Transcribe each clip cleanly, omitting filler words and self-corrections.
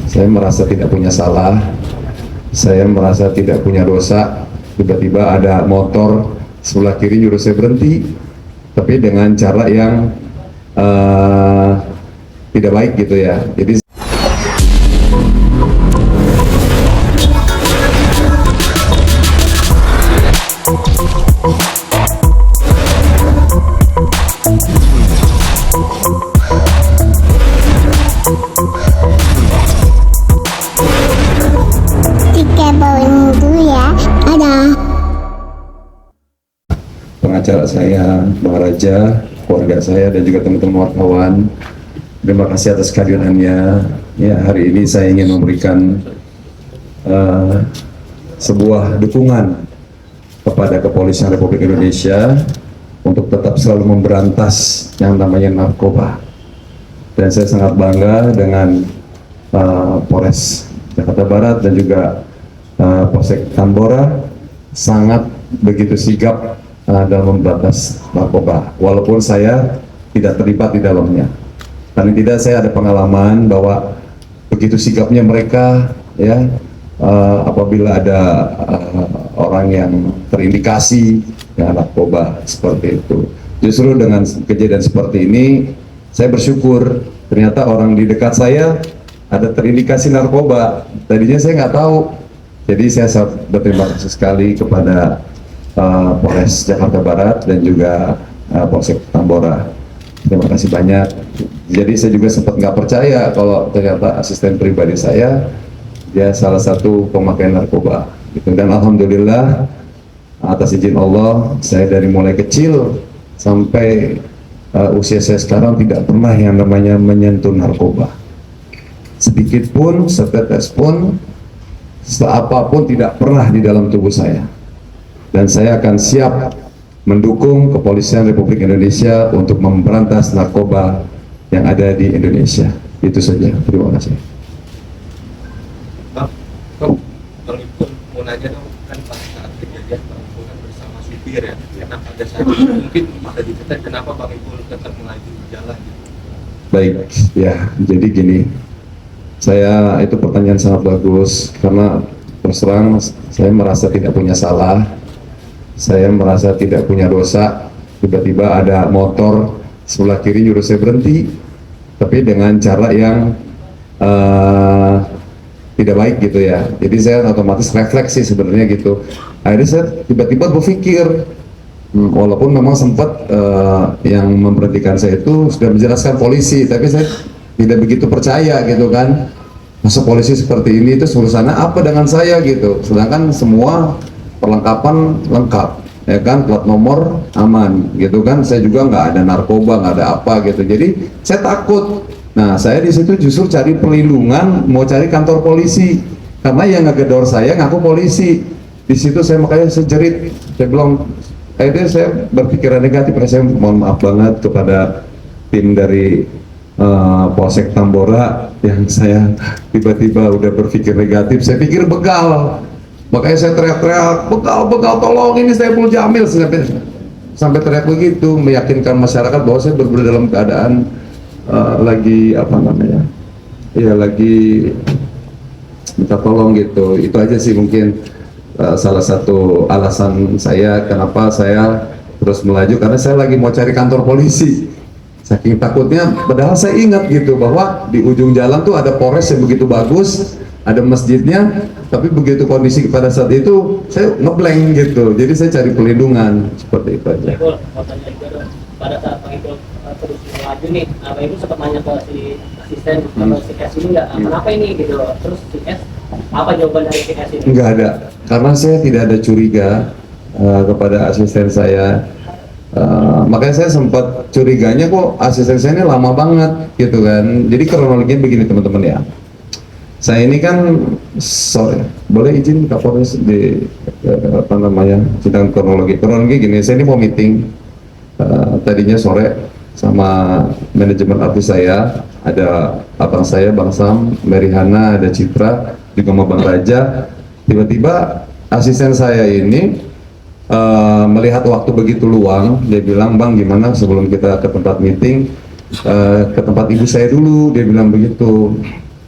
saya merasa tidak punya salah, saya merasa tidak punya dosa. Tiba-tiba ada motor sebelah kiri nyuruh saya berhenti, tapi dengan cara yang tidak baik gitu ya. Jadi pengacara saya, Bang Raja, keluarga saya dan juga teman-teman wartawan, terima kasih atas kehadirannya. Ya, hari ini saya ingin memberikan sebuah dukungan kepada Kepolisian Republik Indonesia untuk tetap selalu memberantas yang namanya narkoba. Dan saya sangat bangga dengan Polres Jakarta Barat dan juga Polsek Tambora sangat begitu sigap dalam memberantas narkoba, walaupun saya tidak terlibat di dalamnya. Paling tidak saya ada pengalaman bahwa begitu sigapnya mereka ya, apabila ada orang yang terindikasi dengan narkoba seperti itu. Justru dengan kejadian seperti ini saya bersyukur ternyata orang di dekat saya ada terindikasi narkoba. Tadinya saya nggak tahu. Jadi saya sangat berterima kasih sekali kepada Polres Jakarta Barat dan juga Polsek Tambora. Terima kasih banyak. Jadi saya juga sempat nggak percaya kalau ternyata asisten pribadi saya dia salah satu pemakai narkoba. Gitu. Dan alhamdulillah atas izin Allah saya dari mulai kecil sampai usia saya sekarang tidak pernah yang namanya menyentuh narkoba. Sedikit pun, setetes pun, apapun tidak pernah di dalam tubuh saya. Dan saya akan siap mendukung Kepolisian Republik Indonesia untuk memberantas narkoba yang ada di Indonesia. Itu saja. Terima kasih. Bang Ipul mau nanya dong, kan pada saat kejadian Bang Ipul kan bersama supir ya, karena pada saat itu mungkin bisa diceritain kenapa Bang Ipul tetap melaju jalan gitu. Baik, ya jadi gini, saya itu pertanyaan sangat bagus karena terus terang saya merasa tidak punya salah. Saya merasa tidak punya dosa. Tiba-tiba ada motor sebelah kiri nyuruh saya berhenti, tapi dengan cara yang tidak baik gitu ya. Jadi saya otomatis refleksi sebenarnya gitu. Akhirnya saya tiba-tiba berpikir, walaupun memang sempat yang memberhentikan saya itu sudah menjelaskan polisi, tapi saya tidak begitu percaya gitu kan. Masa polisi seperti ini itu urusannya apa dengan saya gitu. Sedangkan semua perlengkapan lengkap, ya kan, plat nomor aman, gitu kan. Saya juga nggak ada narkoba, nggak ada apa gitu. Jadi saya takut. Nah, saya di situ justru cari perlindungan, mau cari kantor polisi, karena yang ngegedor saya ngaku polisi. Di situ saya makanya saya jerit, saya bilang, akhirnya saya berpikiran negatif. Saya mohon maaf banget kepada tim dari Polsek Tambora yang saya tiba-tiba udah berpikir negatif. Saya pikir begal. Makanya saya teriak-teriak, begal, tolong ini saya Saiful Jamil, sampai teriak begitu, meyakinkan masyarakat bahwa saya benar dalam keadaan lagi apa namanya, ya lagi minta tolong gitu. Itu aja sih mungkin salah satu alasan saya kenapa saya terus melaju, karena saya lagi mau cari kantor polisi. Saking takutnya, padahal saya ingat gitu bahwa di ujung jalan tuh ada Polres yang begitu bagus, ada masjidnya, tapi begitu kondisi pada saat itu saya ngeblank gitu. Jadi saya cari perlindungan seperti itu aja. Ibu, mau tanya juga dong, pada saat Bang Ipul terus melaju nih, Bang Ipul sempat nanya ke si asisten atau si S ini nggak, kenapa ini gitu, terus si S apa jawaban dari si S ini? Nggak ada, karena saya tidak ada curiga kepada asisten saya. Makanya saya sempat curiganya kok asisten saya ini lama banget gitu kan. Jadi kronologinya begini teman-teman ya. Saya ini kan sore, boleh izin Kapolres di apa namanya sidang kronologi gini. Saya ini mau meeting tadinya sore sama manajemen artis saya, ada abang saya Bang Sam, Mary Hana, ada Citra, juga sama Bang Raja. Tiba-tiba asisten saya ini melihat waktu begitu luang, dia bilang, "Bang, gimana sebelum kita ke tempat meeting, ke tempat ibu saya dulu," dia bilang begitu.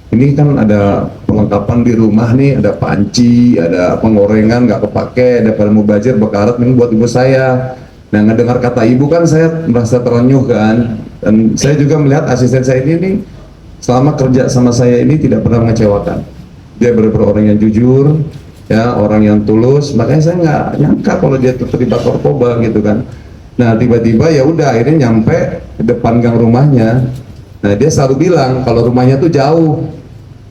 ini kan ada perlengkapan di rumah nih, ada panci, ada penggorengan nggak kepake, ada film mubazir bekarat ini buat ibu saya. Nah, ngedengar kata ibu kan saya merasa terenyuh kan, dan saya juga melihat asisten saya ini nih selama kerja sama saya ini tidak pernah mengecewakan. Dia benar-benar orang yang jujur, ya, orang yang tulus. Makanya saya nggak nyangka kalau dia terlibat narkoba gitu kan. Nah, tiba-tiba ya udah akhirnya nyampe ke depan gang rumahnya. Nah, dia selalu bilang kalau rumahnya tuh jauh,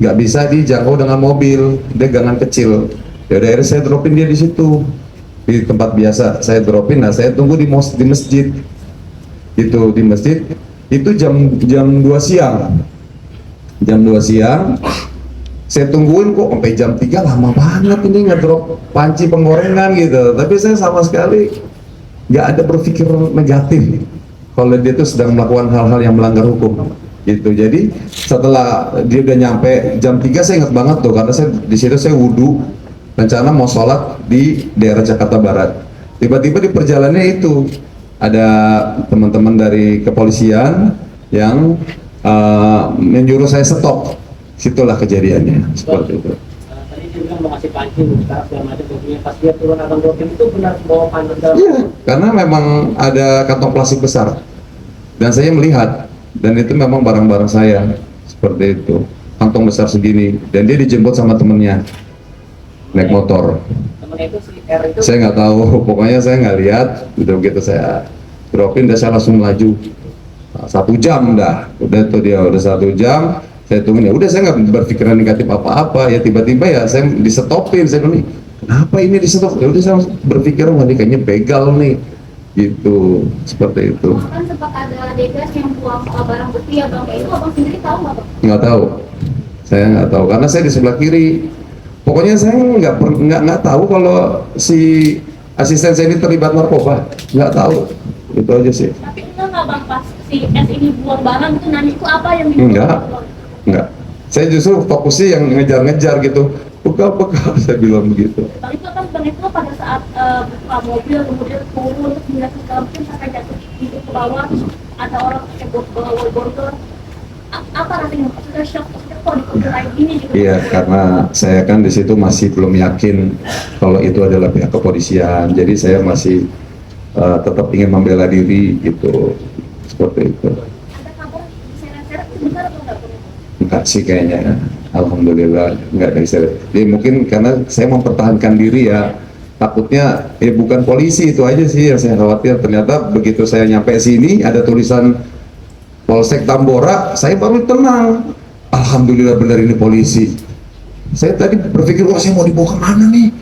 nggak bisa dijangkau dengan mobil, dia gangan kecil. Ya udah akhirnya saya dropin dia di situ, di tempat biasa saya dropin. Nah, saya tunggu di masjid itu, di masjid itu jam 2 siang, jam 2 siang saya tungguin kok sampai jam 3, lama banget ini ngedrop panci penggorengan gitu. Tapi saya sama sekali nggak ada berpikir negatif kalau dia tuh sedang melakukan hal-hal yang melanggar hukum gitu. Jadi setelah dia udah nyampe jam 3, saya ingat banget tuh karena saya di situ saya wudhu, rencana mau sholat di daerah Jakarta Barat. Tiba-tiba di perjalanannya itu ada teman-teman dari kepolisian yang menyuruh saya stop. Situlah kejadiannya seperti itu. Tadi dia bilang mau kasih panci, sekarang segala macam dopingnya. Pas dia turun abang doping itu benar bawa panci dalam. Iya, karena memang ada kantong plastik besar dan saya melihat, dan itu memang barang-barang saya seperti itu, kantong besar segini, dan dia dijemput sama temennya naik motor. Temennya itu si R itu. Saya nggak tahu, pokoknya saya nggak lihat. Udah begitu saya dropin, dan saya langsung melaju. Nah, 1 jam dah, udah tuh dia udah 1 jam. Saya tungguin, ya udah saya nggak berpikiran negatif apa-apa. Ya tiba-tiba ya saya disetopin, saya bilang, kenapa ini disetop? Ya udah saya langsung berpikir, wah ini kayaknya begal nih, gitu, seperti itu. Kan sempat ada degas yang buang barang bukti ya bang, itu abang sendiri tahu nggak bang? Nggak tahu, saya nggak tahu karena saya di sebelah kiri. Pokoknya saya nggak tahu kalau si asisten saya ini terlibat narkoba, nggak tahu, itu aja sih. Tapi enggak nggak bang, pas si S ini buang barang itu nanya itu apa yang dibuang? Enggak. Saya justru fokusnya yang ngejar-ngejar gitu. Bekal, saya bilang begitu. Bang itu kan bang itu pada saat buka mobil kemudian turun terus pindah ke dalam sampai jatuh gitu ke bawah, terus ada orang pakai borgol. Apa rasanya? Maksudnya shock, maksudnya kok dikumpul kayak gini gitu? Iya, karena saya kan di situ masih belum yakin kalau itu adalah pihak kepolisian. Jadi saya masih tetap ingin membela diri gitu, seperti itu. Ada kabar diseret-seret itu benar atau enggak? Enggak sih kayaknya, alhamdulillah enggak dari saya. Jadi mungkin karena saya mempertahankan diri ya, takutnya bukan polisi, itu aja sih yang saya khawatir. Ternyata begitu saya nyampe sini ada tulisan Polsek Tambora, saya baru tenang. Alhamdulillah benar ini polisi. Saya tadi berpikir, wah saya mau dibawa kemana nih?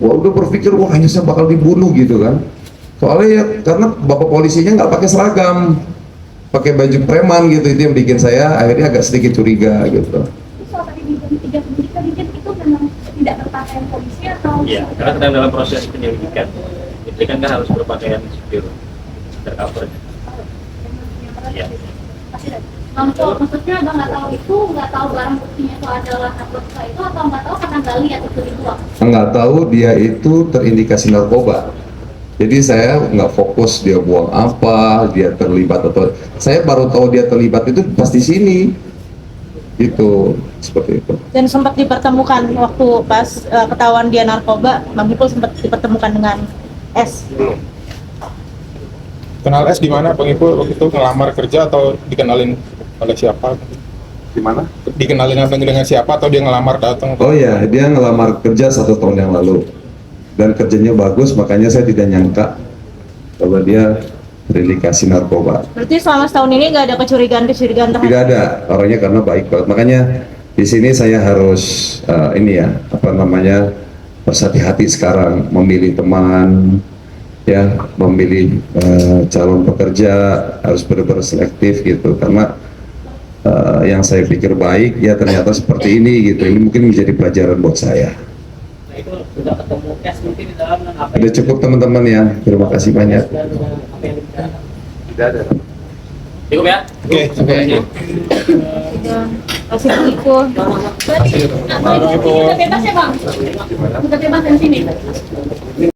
Wah udah berpikir, wah hanya saya bakal dibunuh gitu kan. Soalnya ya karena bapak polisinya nggak pakai seragam, pakai baju preman gitu, itu yang bikin saya akhirnya agak sedikit curiga gitu. Soal tadi di jam 3 penyidikan itu memang tidak berpakaian polisi atau? Iya, karena sedang dalam proses penyelidikan. Itu kan harus berpakaian sipil tercover. Iya. Maksudnya abang nggak tahu itu, nggak tahu barang buktinya itu adalah narkoba itu, atau nggak tahu karena nggak lihat itu dibuang? Nggak tahu dia itu terindikasi narkoba. Jadi saya nggak fokus dia buang apa, dia terlibat atau, saya baru tahu dia terlibat itu pas di sini, gitu, seperti itu. Dan sempat dipertemukan waktu pas ketahuan dia narkoba, Bang Ipul sempat dipertemukan dengan S. Kenal S di mana Bang Ipul waktu itu, ngelamar kerja atau dikenalin oleh siapa? Gimana? Dikenalin dengan siapa atau dia ngelamar datang? Oh ya, dia ngelamar kerja 1 tahun yang lalu. Dan kerjanya bagus, makanya saya tidak nyangka kalau dia terindikasi narkoba. Berarti selama setahun ini nggak ada kecurigaan-kecurigaan terhadap? Tidak ada, orangnya karena baik banget. Makanya di sini saya harus berhati-hati sekarang memilih teman, ya, memilih calon pekerja harus benar-benar selektif gitu. Karena yang saya pikir baik, ya ternyata seperti ini gitu. Ini mungkin menjadi pelajaran buat saya. Nah itu sudah ketemu S mungkin di dalam dan apa? Udah cukup teman-teman ya, terima kasih banyak. Dan apa yang dibicarakan? Tidak ada. Cukup ya? Oke, sampai aja. Kasih Bang Ipul. Berarti, udah bebas ya bang? Udah bebas dari sini?